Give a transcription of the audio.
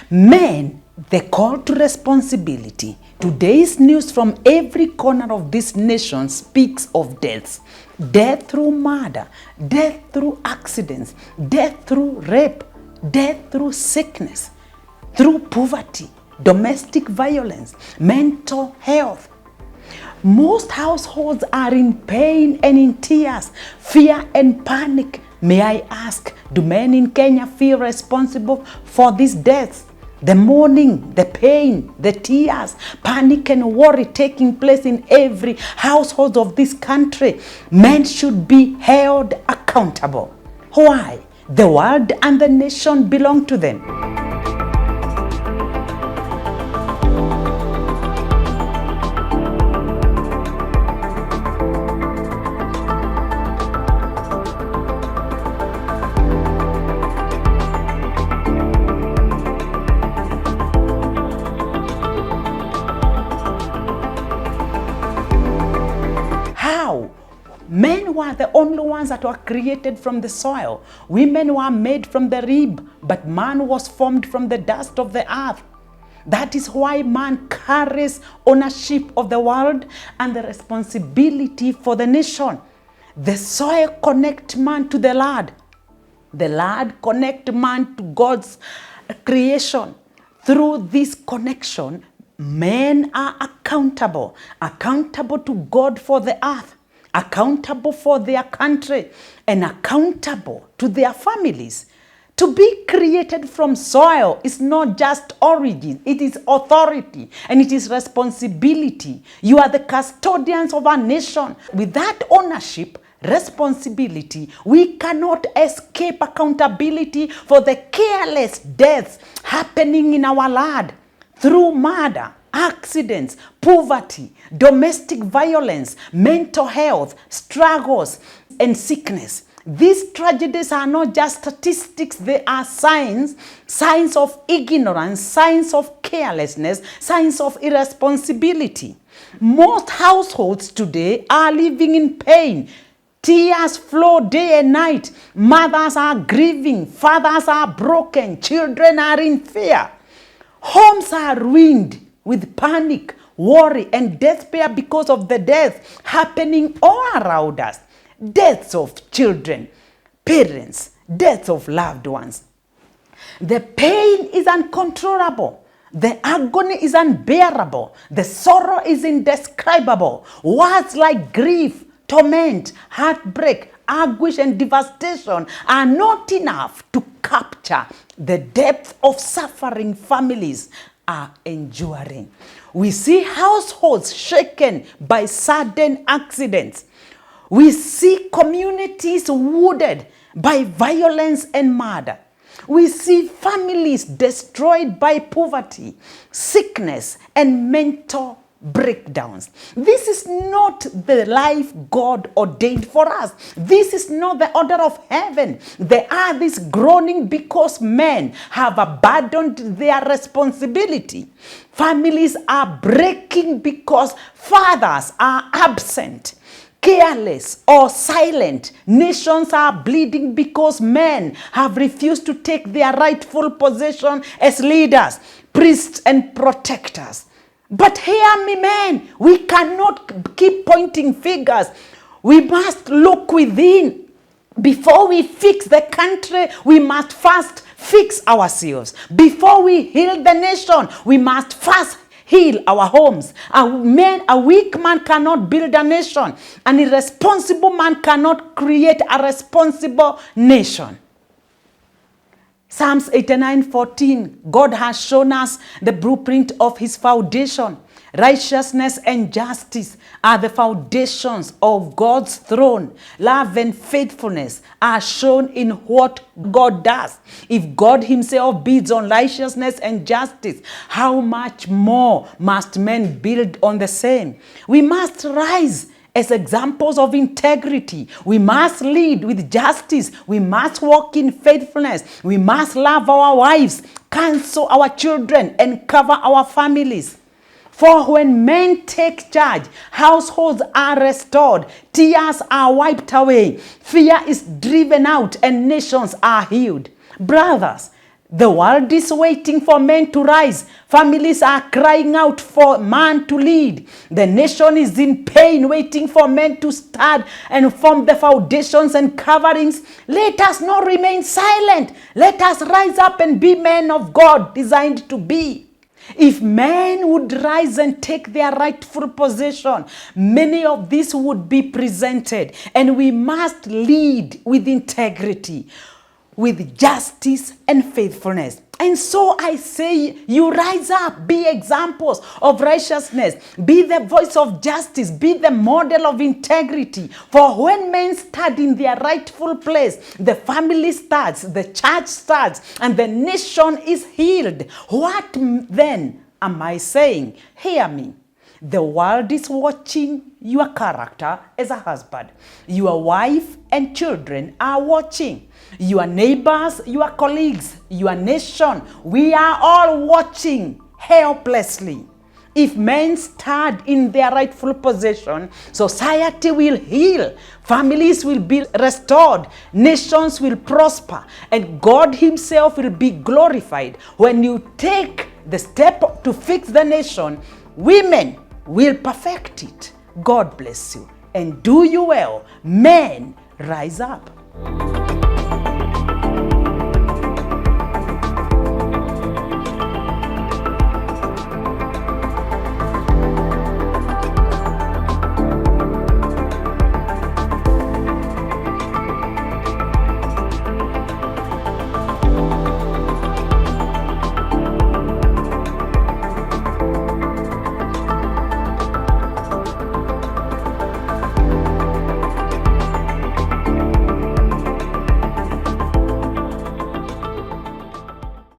Men, the call to responsibility. Today's news from every corner of this nation speaks of deaths. Death through murder, death through accidents, death through rape, death through sickness, through poverty, domestic violence, mental health. Most households are in pain and in tears, fear and panic. May I ask, do men in Kenya feel responsible for these deaths? The mourning, the pain, the tears, panic and worry taking place in every household of this country. Men should be held accountable. Why? The world and the nation belong to them. Men were the only ones that were created from the soil. Women were made from the rib, but man was formed from the dust of the earth. That is why man carries ownership of the world and the responsibility for the nation. The soil connects man to the land. The land connects man to God's creation. Through this connection, men are accountable to God for the earth, accountable for their country, and accountable to their families. To be created from soil is not just origin, it is authority and it is responsibility. You are the custodians of our nation. With that ownership, responsibility, we cannot escape accountability for the careless deaths happening in our land through murder, accidents, poverty, domestic violence, mental health, struggles, and sickness. These tragedies are not just statistics, they are signs of ignorance, signs of carelessness, signs of irresponsibility. Most households today are living in pain. Tears flow day and night. Mothers are grieving, fathers are broken, children are in fear. Homes are ruined with panic, worry, and despair because of the deaths happening all around us. Deaths of children, parents, deaths of loved ones. The pain is uncontrollable. The agony is unbearable. The sorrow is indescribable. Words like grief, torment, heartbreak, anguish, and devastation are not enough to capture the depth of suffering families are enduring. We see households shaken by sudden accidents. We see communities wounded by violence and murder. We see families destroyed by poverty, sickness, and mental breakdowns. This is not the life God ordained for us. This is not the order of heaven. The earth is groaning because men have abandoned their responsibility. Families are breaking because fathers are absent, careless, or silent. Nations are bleeding because men have refused to take their rightful position as leaders, priests, and protectors. But hear me, men, we cannot keep pointing fingers. We must look within. Before we fix the country, we must first fix ourselves. Before we heal the nation, we must first heal our homes. A weak man cannot build a nation. An irresponsible man cannot create a responsible nation. Psalms 89:14, God has shown us the blueprint of his foundation. Righteousness and justice are the foundations of God's throne. Love and faithfulness are shown in what God does. If God himself builds on righteousness and justice, how much more must men build on the same? We must rise as examples of integrity. We must lead with justice. We must walk in faithfulness. We must love our wives, counsel our children, and cover our families. For when men take charge, households are restored, tears are wiped away, fear is driven out, and nations are healed. Brothers, The world is waiting for men to rise. Families are crying out for man to lead. The nation is in pain, waiting for men to start and form the foundations and coverings. Let us not remain silent. Let us rise up and be men of God, designed to be. If men would rise and take their rightful position, many of these would be presented. And we must lead with integrity, with justice and faithfulness. And so I say, you rise up, be examples of righteousness, be the voice of justice, be the model of integrity. For when men stand in their rightful place, the family starts, the church starts, and the nation is healed. What then am I saying? Hear me. The world is watching your character as a husband. Your wife and children are watching. Your neighbors, your colleagues, your nation, we are all watching helplessly. If men stand in their rightful position, society will heal, families will be restored, nations will prosper, and God himself will be glorified. When you take the step to fix the nation, women will perfect it. God bless you and do you well. Men, rise up.